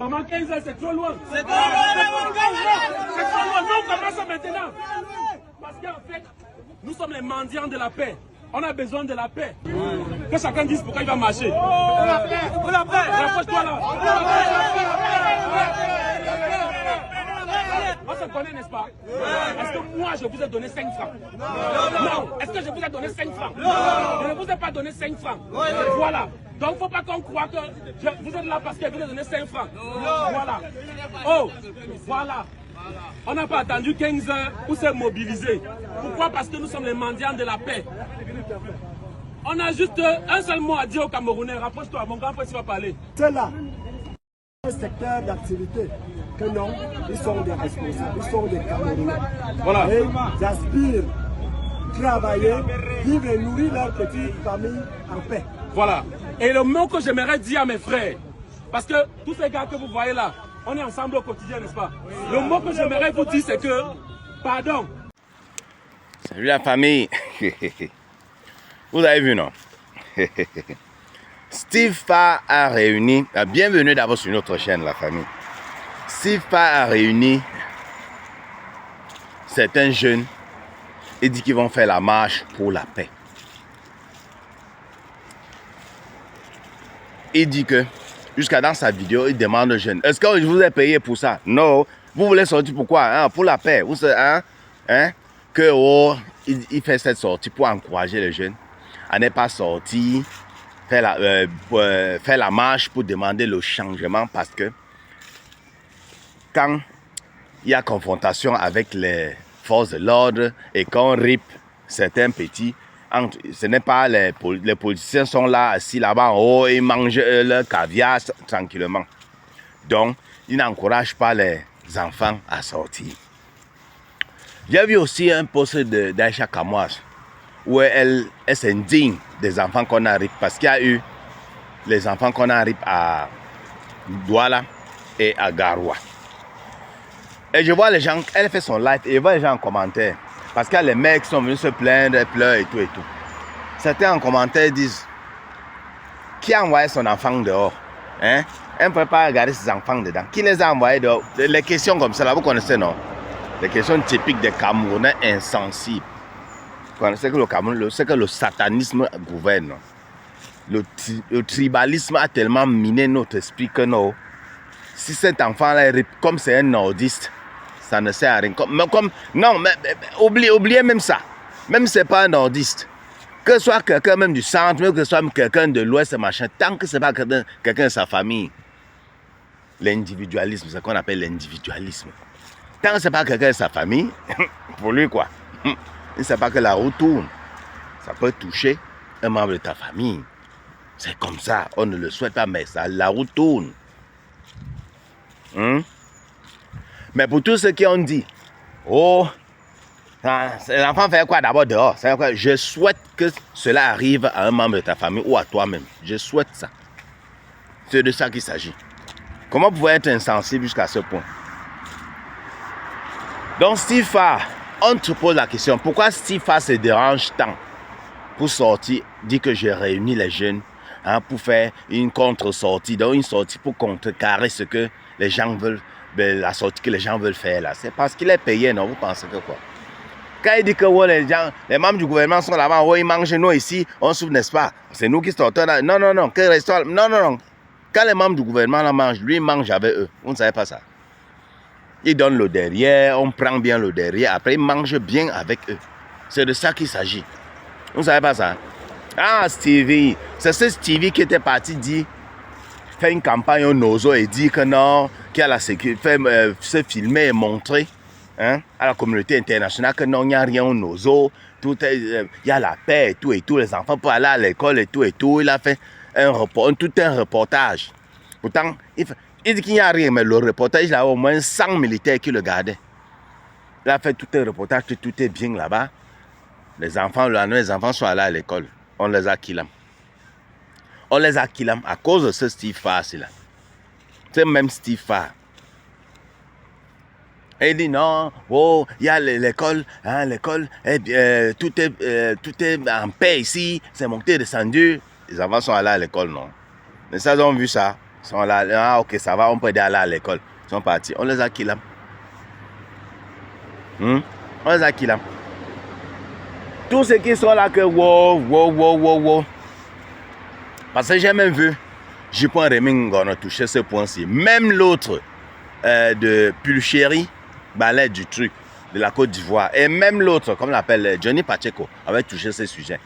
Maman, 15 ans, c'est trop loin. C'est trop loin. C'est trop loin. Nous, on commence maintenant. Parce qu'en fait, nous sommes les mendiants de la paix. On a besoin de la paix. Que chacun dise pourquoi il va marcher. Rapproche-toi là. On se connaît, n'est-ce pas? Est-ce que moi, je vous ai donné 5 francs? Non. Est-ce que je vous ai donné 5 francs? Je ne vous ai pas donné 5 francs. Voilà. Donc, il ne faut pas qu'on croie que vous êtes là parce que je vous ai donné 5 francs. Voilà. Oh, voilà. On n'a pas attendu 15 heures pour se mobiliser. Pourquoi? Parce que nous sommes les mendiants de la paix. On a juste un seul mot à dire aux Camerounais. Rapproche-toi, mon grand frère, tu vas parler. C'est là un secteur d'activité que non, ils sont des responsables, ils sont des Camerounais. Voilà. Et ils aspirent travailler, vivre et nourrir leur petite famille en paix. Voilà. Et le mot que j'aimerais dire à mes frères, parce que tous ces gars que vous voyez là, on est ensemble au quotidien, n'est-ce pas? Le mot que j'aimerais vous dire, c'est que, pardon. Salut la famille. Vous avez vu, non? Steve Fa a réuni, bienvenue d'abord sur notre chaîne, la famille. Steve Fa a réuni certains jeunes et dit qu'ils vont faire la marche pour la paix. Il dit que, jusqu'à dans sa vidéo, il demande aux jeunes, est-ce que je vous ai payé pour ça? Non. Vous voulez sortir pourquoi? Hein? Pour la paix. Vous savez, hein? Que, il fait cette sortie pour encourager les jeunes à ne pas sortir, faire la marche pour demander le changement, parce que quand il y a confrontation avec les forces de l'ordre et qu'on ripe certains petits, ce n'est pas les politiciens sont là, assis là-bas en haut, ils mangent leur caviar tranquillement. Donc, ils n'encouragent pas les enfants à sortir. J'ai vu aussi un post d'Aïcha Kamouas où elle s'indigne des enfants qu'on a rip, parce qu'il y a eu les enfants qu'on a rip à Douala et à Garoua. Et je vois les gens, elle fait son live et je vois les gens en commentaire. Parce qu'il y a les mecs qui sont venus se plaindre, pleurent et tout et tout. Certains en commentaire disent, qui a envoyé son enfant dehors? Hein? Elle ne peut pas regarder ses enfants dedans. Qui les a envoyés dehors? Les questions comme ça, là, vous connaissez, non? Les questions typiques des Camerounais insensibles. Vous connaissez que le Cameroun, c'est que le satanisme gouverne. Le tribalisme a tellement miné notre esprit que non. Si cet enfant-là, comme c'est un nordiste, ça ne sert à rien. Non, mais oubliez même ça. Même si ce n'est pas un nordiste. Que ce soit quelqu'un même du centre, même que ce soit quelqu'un de l'ouest, machin, tant que ce n'est pas quelqu'un de sa famille. L'individualisme, c'est ce qu'on appelle l'individualisme. Tant que ce n'est pas quelqu'un de sa famille, pour lui quoi, il ne sait pas que la roue tourne. Ça peut toucher un membre de ta famille. C'est comme ça, on ne le souhaite pas, mais ça, la roue tourne. Mais pour tous ceux qui ont dit, oh, l'enfant fait quoi d'abord dehors? Je souhaite que cela arrive à un membre de ta famille ou à toi-même. Je souhaite ça. C'est de ça qu'il s'agit. Comment pouvez-vous être insensible jusqu'à ce point? Donc Steve Fa, on te pose la question, pourquoi Steve Fa se dérange tant pour sortir, dit que j'ai réuni les jeunes pour faire une contre-sortie, donc une sortie pour contrecarrer ce que les gens veulent, la sortie que les gens veulent faire là. C'est parce qu'il est payé, non? Vous pensez que quoi? Quand il dit que les membres du gouvernement sont là-bas, ils mangent, nous ici, on souffre, n'est-ce pas? C'est nous qui sortons là. Non. Non. Quand les membres du gouvernement là mangent, lui il mange avec eux. Vous ne savez pas ça. Il donne le derrière, on prend bien le derrière, après il mange bien avec eux. C'est de ça qu'il s'agit. Vous ne savez pas ça? Ah, Stevie, c'est ce Stevie qui était parti dire, faire une campagne au Nozo et dire que non, qu'il y a la sécurité, se filmer et montrer à la communauté internationale que non, il n'y a rien au Nozo, il y a la paix et tout, les enfants peuvent aller à l'école et tout. Il a fait tout un reportage. Pourtant, il dit qu'il n'y a rien, mais le reportage, il a au moins 100 militaires qui le gardaient. Il a fait tout un reportage, tout est bien là-bas. Les enfants sont allés à l'école. On les a killés. On les a killés à cause de ce Steve Fa là. C'est même Steve Fa. Et il dit non, oh, il y a l'école, tout est en paix ici, c'est monté, descendu. Les enfants sont allés à l'école, non. Mais ça, ils ont vu ça. Ils sont là, ah ok, ça va, on peut aller à l'école. Ils sont partis, on les a killés. On les a killés. Tous ceux qui sont là que wow. Parce que j'ai même vu, Jupon Reming, on a touché ce point-ci. Même l'autre de Pulchéry, balai du truc, de la Côte d'Ivoire. Et même l'autre, comme on l'appelle Johnny Pacheco, avait touché ce sujet.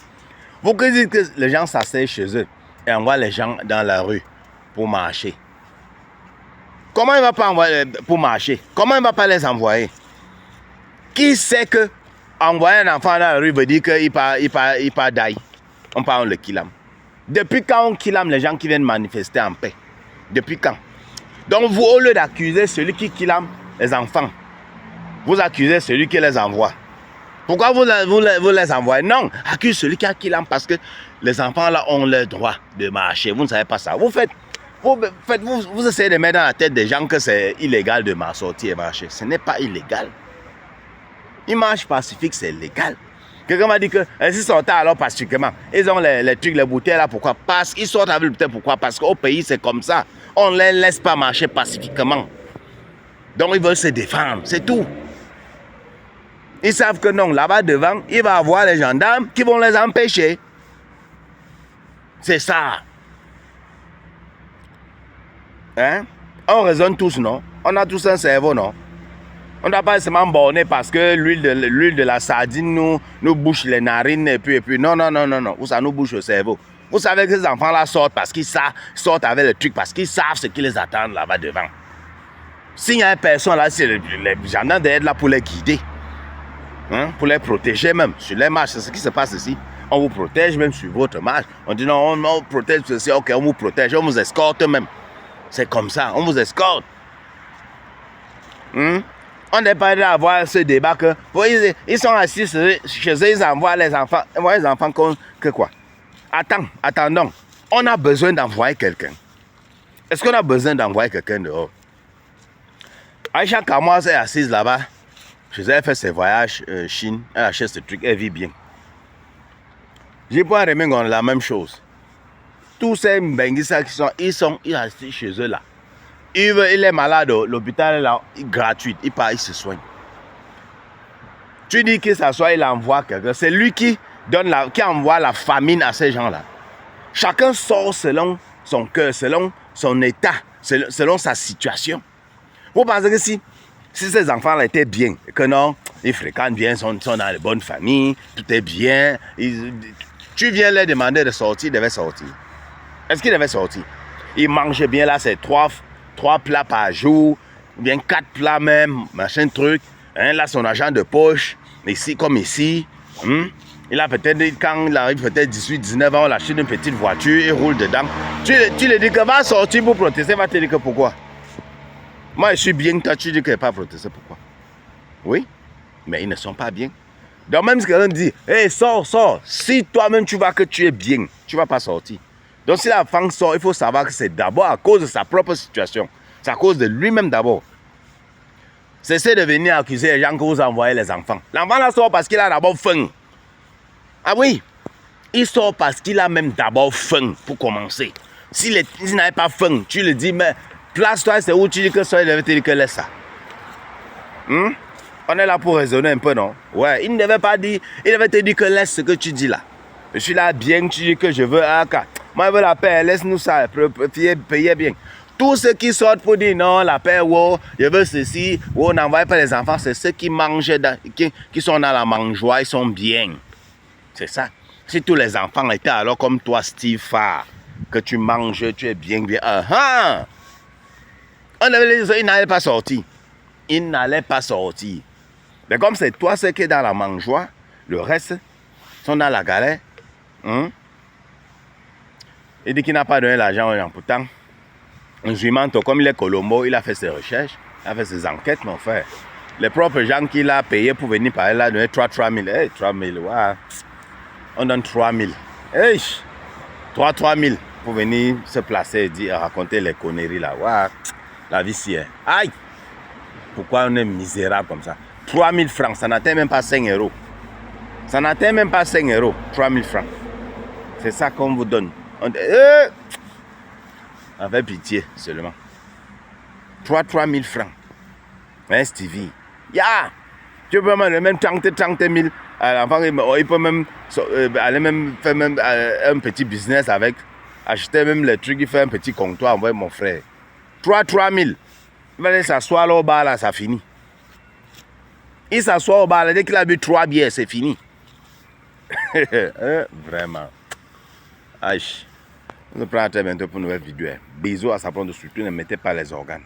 Vous dites que les gens s'asseyent chez eux et envoient les gens dans la rue pour marcher. Comment il ne va pas envoyer pour marcher? Comment il ne va pas les envoyer? Qui sait que envoyer un enfant dans la rue veut dire qu'il part d'ailleurs? On parle de Kilam. Depuis quand on Kilam les gens qui viennent manifester en paix? Depuis quand? Donc vous, au lieu d'accuser celui qui Kilam les enfants, vous accusez celui qui les envoie. Pourquoi vous les envoyez? Non, accuse celui qui a Kilam parce que les enfants là ont le droit de marcher. Vous ne savez pas ça. Vous essayez de mettre dans la tête des gens que c'est illégal de sortir et marcher. Ce n'est pas illégal. Ils marchent pacifique, c'est légal. Quelqu'un m'a dit que s'ils sortent alors pacifiquement, ils ont les trucs, les bouteilles là, pourquoi? Parce qu'ils sortent avec le bouteille, pourquoi? Parce qu'au pays c'est comme ça. On ne les laisse pas marcher pacifiquement. Donc ils veulent se défendre, c'est tout. Ils savent que non, là-bas devant, il va y avoir les gendarmes qui vont les empêcher. C'est ça. Hein? On raisonne tous, non? On a tous un cerveau, non? On ne doit pas seulement borner parce que l'huile de la sardine nous bouche les narines et puis non. Ça nous bouche le cerveau. Vous savez que ces enfants-là sortent parce qu'ils sortent avec le truc, parce qu'ils savent ce qui les attend là-bas devant. S'il y a une personne là, c'est les gendarmes d'être là pour les guider. Hein? Pour les protéger même. Sur les marches, c'est ce qui se passe ici. On vous protège même sur votre marche. On dit non, on protège ceci, ok, on vous protège, on vous escorte même. C'est comme ça, on vous escorte. On n'est pas là à avoir ce débat que ils sont assis chez eux, ils envoient les enfants. Les enfants que quoi? Attendons. On a besoin d'envoyer quelqu'un. Est-ce qu'on a besoin d'envoyer quelqu'un dehors? Aïcha Kamois est assise là-bas. Je ai fait ses voyages Chine. Elle achète ce truc, elle vit bien. J'ai pas remis la même chose. Tous ces Mbenguissa qui sont, ils sont assis chez eux là. Il est malade, l'hôpital est là, gratuit, il part, il se soigne. Tu dis qu'il s'assoit, il envoie quelqu'un. C'est lui qui envoie la famine à ces gens-là. Chacun sort selon son cœur, selon son état, selon sa situation. Vous pensez que si ces enfants-là étaient bien, que non, ils fréquentent bien, sont dans les bonnes familles, tout est bien, tu viens leur demander de sortir, ils devaient sortir. Est-ce qu'ils devaient sortir? Ils mangeaient bien là, c'est 3 plats par jour, bien 4 plats même, machin truc. Hein, là, son argent de poche, ici comme ici. Il a peut-être, quand il arrive peut-être 18, 19 ans, on l'achète une petite voiture, il roule dedans. Tu lui dis que va sortir pour protester, il va te dire que pourquoi? Moi, je suis bien, toi, tu dis qu'il n'est pas protesté, pourquoi? Oui, mais ils ne sont pas bien. Donc même si quelqu'un dit, hey, sors, si toi-même tu vois que tu es bien, tu ne vas pas sortir. Donc si la femme sort, il faut savoir que c'est d'abord à cause de sa propre situation. C'est à cause de lui-même d'abord. Cessez de venir accuser les gens que vous envoyez les enfants. L'enfant là sort parce qu'il a d'abord faim. Ah oui, il sort parce qu'il a même d'abord faim pour commencer. S'il n'avait pas faim, tu lui dis, mais place-toi, c'est où tu dis que ça, il devait te dire que laisse ça. On est là pour raisonner un peu, non? Ouais, il ne devait pas dire, il devait te dire que laisse ce que tu dis là. Je suis là bien, tu dis que je veux AK. Moi, je veux la paix, laisse-nous ça, payer bien. Tous ceux qui sortent pour dire non, la paix, wow, je veux ceci, wow, n'envoie pas les enfants, c'est ceux qui mangent, qui sont dans la mangeoire, ils sont bien. C'est ça. Si tous les enfants étaient alors comme toi, Steve Farr, que tu manges, tu es bien. Ils n'allaient pas sortir. Ils n'allaient pas sortir. Mais comme c'est toi, ceux qui sont dans la mangeoire, le reste sont dans la galère. Il dit qu'il n'a pas donné l'argent aux gens. Pourtant, un Zuimanto, comme il est Colombo, il a fait ses recherches, il a fait ses enquêtes, mon frère. Les propres gens qu'il a payés pour venir par là, donné 3 000. Hey, 3 000, wow. On donne 3 000. Hey, 3 000 pour venir se placer et dire, raconter les conneries là. Wow. La vie si est. Aïe! Pourquoi on est misérable comme ça? 3 000 francs, ça n'atteint même pas 5 euros. Ça n'atteint même pas 5 euros, 3 000 francs. C'est ça qu'on vous donne. Avec pitié seulement. 3 000 francs. Hein, Stevie? Tu peux même 30 000. Il peut même aller même faire même, un petit business avec. Acheter même les trucs, il fait un petit comptoir avec mon frère. 3 000. Il va aller s'asseoir là au bar, là, ça finit. Il s'assoit au bar, là, dès qu'il a bu 3 bières, c'est fini. Vraiment. Aïe. On se prend à bientôt pour une nouvelle vidéo. Bisous à sa prendre, surtout ne mettez pas les organes.